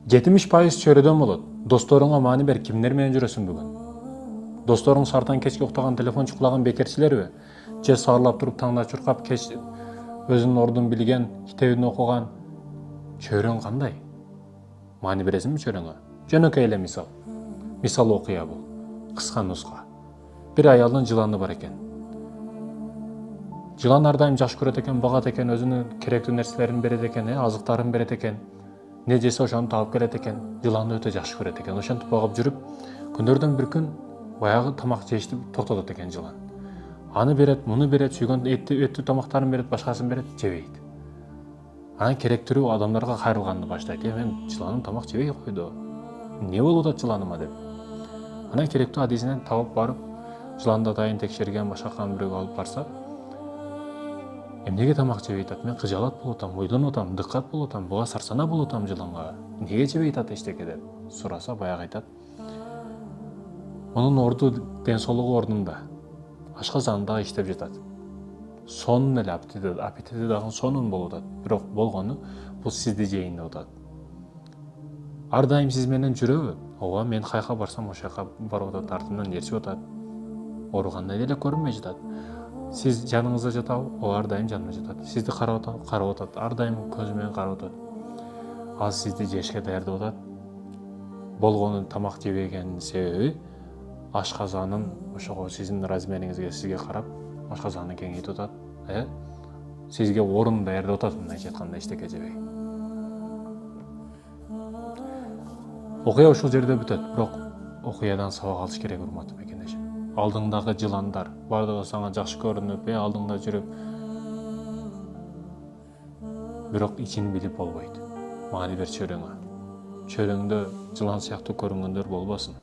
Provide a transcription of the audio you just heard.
70% чөйрөдөн болот. Досторуңа маани бер, кимдер менен жүрөсүң бүгүн? Досторуң сартан кечке уктаган, телефон чукулаган бекерчилерби? Же саарлап туруп таңда чуркап кеч өзүнүн ордун билген, китебин окуган чөйрөң кандай? Маани бересиңби чөйрөңө? Жөнөкөй эле мисал. Мисал окуя бул. Кыска нуска. Бир аялдын жыланы бар экен. Жылан ар дайым жакшы көрөт экен, багат экен, өзүнүн керектүү нерселерин берет экен, азыктарын берет экен. Не жесе ошону таап келет экен. Жыланды өтө жакшы көрөт экен. Ошентип багып жүрүп, күндөрдөн бир күн баягы тамак жешти токтотот экен жылан. Аны берет, муну берет, сүйгөн эттүү тамактарын берет, башкасын берет, жебейт. Анан керектүү адамдарга кайрылганды баштайт. Мен жыланым тамак жебей койду. Не болуп атат жыланыма деп. Анан керектүү адисинен табып барып, жыланды атайын текшерген башакан бирөөгө алып барса, эмнеге тамак жебей атат? Мен кыжалат болуп атам, ойлонуп атам, дыккат болуп атам, буга сарсана болуп атам жыланга. Эмнеге жебей атат эчтеке деп сураса, баягы айтат. Мунун орду ден соолугу ордунда. Ашказанында иштеп жатат. Сонун эле аппетити дагы сонун болуп атат. Бирок болгону бул сизди жейин деп атат. Ар дайым сиз менен жүрөбү? Ооба, мен каяка барсам ошол жака барып атат, артымдан ээрчип атат. Ооругандай деле көрүнбөй жатат. Сиз жаныңызда жатабы? Ооба, ар дайым жанымда жатат. Сизди карап атат, ар дайым көзү менен карап атат. Ал сизди жешке даярдап атат. Болгону тамак жебегенин себеби ашказанын ошого сиздин размериңизге сизге карап ашказанын кеңейтип атат. Сизге орун даярдап атат, мындайча айтканда, эчтеке жебей. Окуя ушул жерде бүтөт, бирок окуядан сабак алыш керек, урматтуу мекендешим. Алдыңдагы жыландар бардыгы сага жакшы көрүнүп, алдыңда жүрүп, бирок ичин билип болбойт. Маани бер чөйрөңө. Чөйрөңдө жылан сыяктуу көрүнгөндөр болбосун.